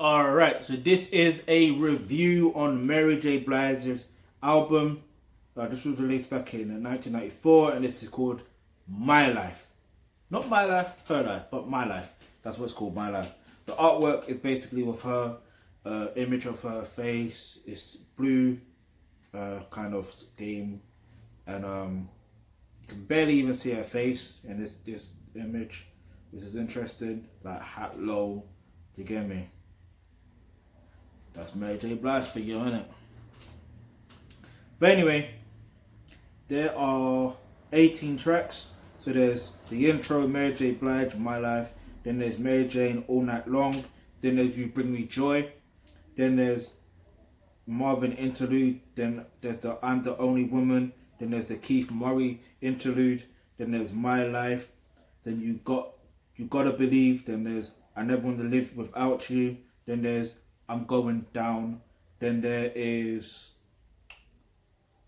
Alright, so this is a review on Mary J. Blige's album. This was released back in 1994 and this is called My Life. Not My Life, Her Life, but My Life. That's what it's called, My Life. The artwork is basically with her, image of her face. It's blue kind of scheme, and you can barely even see her face in this image, which is interesting. Like hat low, you get me? That's Mary J. Blige for you, innit? But anyway, there are 18 tracks. So there's the intro, Mary J. Blige, My Life. Then there's Mary Jane, All Night Long. Then there's You Bring Me Joy. Then there's Marvin interlude. Then there's the I'm the Only Woman. Then there's the Keith Murray interlude. Then there's My Life. Then You Gotta Believe. Then there's I Never Want to Live Without You. Then there's I'm Going Down. Then there is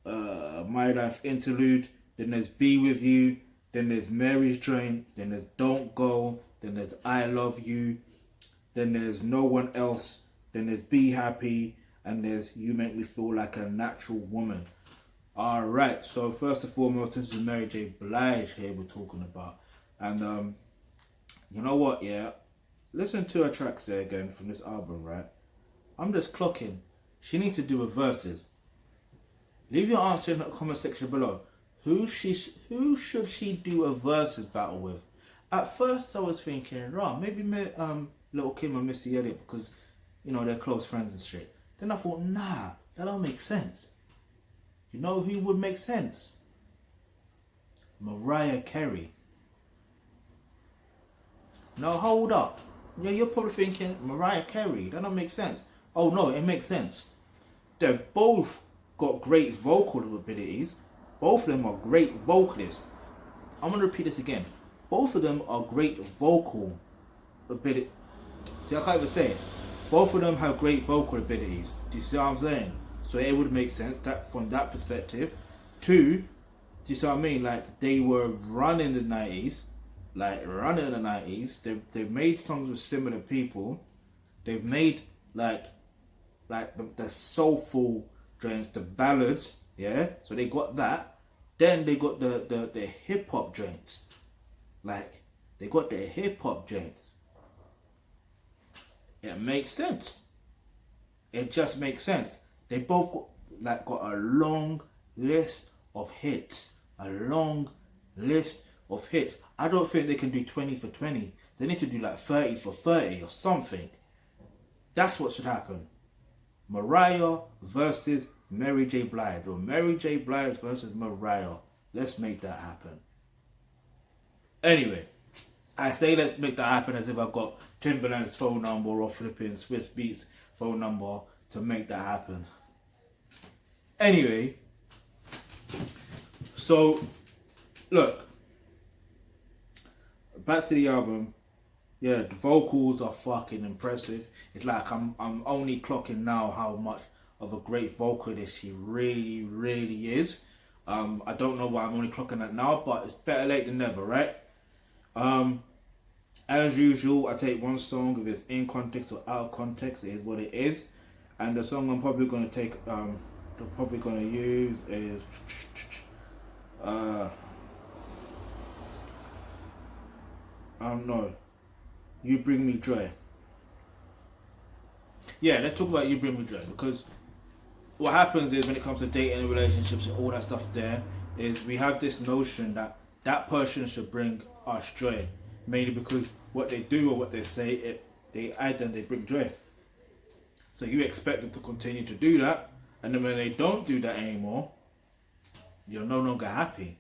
My Life interlude. Then there's Be With You. Then there's Mary's Joint. Then there's Don't Go. Then there's I Love You. Then there's No One Else. Then there's Be Happy. And there's You Make Me Feel Like a Natural Woman. Alright, so first and foremost, this is Mary J. Blige here we're talking about. And you know what, yeah? Listen to her tracks there again from this album, right? I'm just clocking. She needs to do a verses. Leave your answer in the comment section below. Who should she do a verses battle with? At first I was thinking, right, maybe Little Kim and Missy Elliott because, you know, they're close friends and shit. Then I thought, nah, that don't make sense. You know who would make sense? Mariah Carey. Now hold up. Yeah, you're probably thinking, Mariah Carey, that don't make sense. Oh no, it makes sense. They're both got great vocal abilities. Both of them are great vocalists. I'm going to repeat this again. Both of them are great vocal ability. See, I can't even say it. Both of them have great vocal abilities. Do you see what I'm saying? So it would make sense that from that perspective. Two, do you see what I mean? Like they were running the 90s. They've made songs with similar people. They've made like the soulful joints, the ballads, yeah. So they got that. Then they got the hip hop joints. Like they got the hip hop joints. It makes sense. It just makes sense. They both got a long list of hits. A long list of hits. I don't think they can do 20 for 20. They need to do like 30 for 30 or something. That's what should happen. Mariah versus Mary J. Blige. Or Mary J. Blige versus Mariah. Let's make that happen. Anyway, I say let's make that happen as if I got Timbaland's phone number or flipping Swiss Beats phone number to make that happen. Anyway, so look, back to the album. Yeah, the vocals are fucking impressive. It's like I'm only clocking now how much of a great vocalist she really, really is. I don't know why I'm only clocking that now, but it's better late than never, right? As usual, I take one song, if it's in context or out of context, it is what it is. And the song I'm probably going to take, use is no, You Bring Me Joy. Yeah, let's talk about You Bring Me Joy, because what happens is when it comes to dating and relationships and all that stuff there, is we have this notion that that person should bring us joy, mainly because what they do or what they say, they add and they bring joy. So you expect them to continue to do that, and then when they don't do that anymore, you're no longer happy.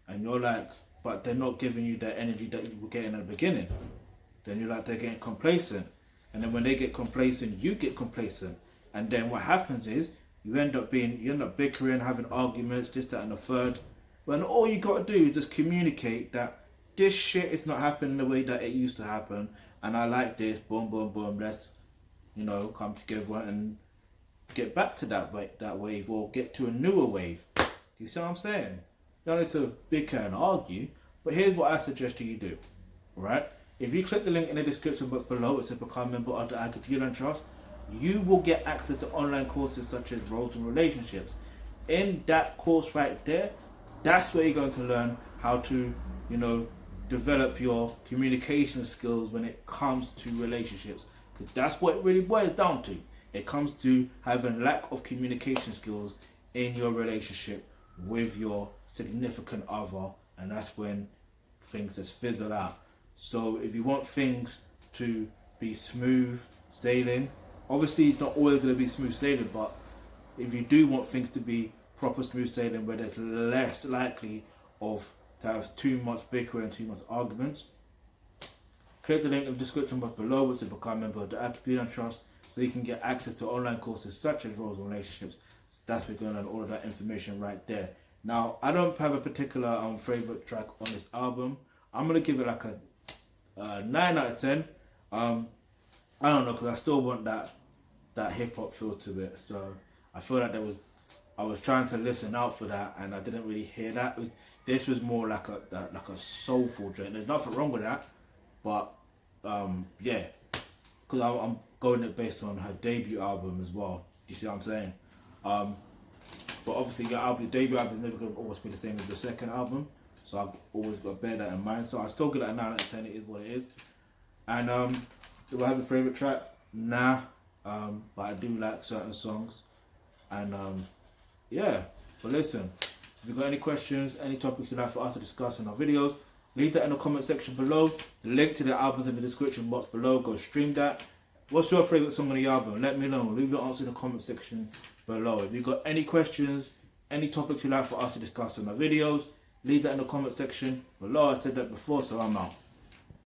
And you're like, but they're not giving you that energy that you were getting at the beginning. Then you're like, they're getting complacent. And then when they get complacent, you get complacent. And then what happens is, you end up bickering, having arguments, this, that, and the third. When all you got to do is just communicate that this shit is not happening the way that it used to happen. And I like this, boom, boom, boom, let's, come together and get back to that wave or get to a newer wave. Do you see what I'm saying? You don't need to bicker and argue, but here's what I suggest you do, right? If you click the link in the description box below, it says become a member of the Thealkebulantrust, you will get access to online courses such as roles and relationships. In that course right there, that's where you're going to learn how to, develop your communication skills when it comes to relationships. Because that's what it really boils down to. It comes to having lack of communication skills in your relationship with your significant other, and that's when things just fizzle out. So if you want things to be smooth sailing, obviously it's not always going to be smooth sailing, but if you do want things to be proper smooth sailing where there's less likely of to have too much bickering and too much arguments, click the link in the description box below which is become a member of the Thealkebulantrust so you can get access to online courses such as roles and relationships. That's where you're going to learn all of that information right there. Now, I don't have a particular favorite track on this album. I'm going to give it like a 9 out of 10. I don't know, because I still want that hip hop feel to it. So I feel like I was trying to listen out for that, and I didn't really hear that. This was more like a soulful joint. There's nothing wrong with that, but yeah, because I'm going it based on her debut album as well. You see what I'm saying? But obviously your debut album is never going to always be the same as the second album. So I've always got to bear that in mind. So I still give it a 9 out of 10. It is what it is. And do I have a favourite track? Nah. But I do like certain songs. And yeah. But listen, if you've got any questions, any topics you'd like for us to discuss in our videos, leave that in the comment section below. The link to the album's in the description box below. Go stream that. What's your favourite song on the album? Let me know. Leave your answer in the comment section below. If you've got any questions, any topics you'd like for us to discuss in our videos, leave that in the comment section below. I said that before, so I'm out.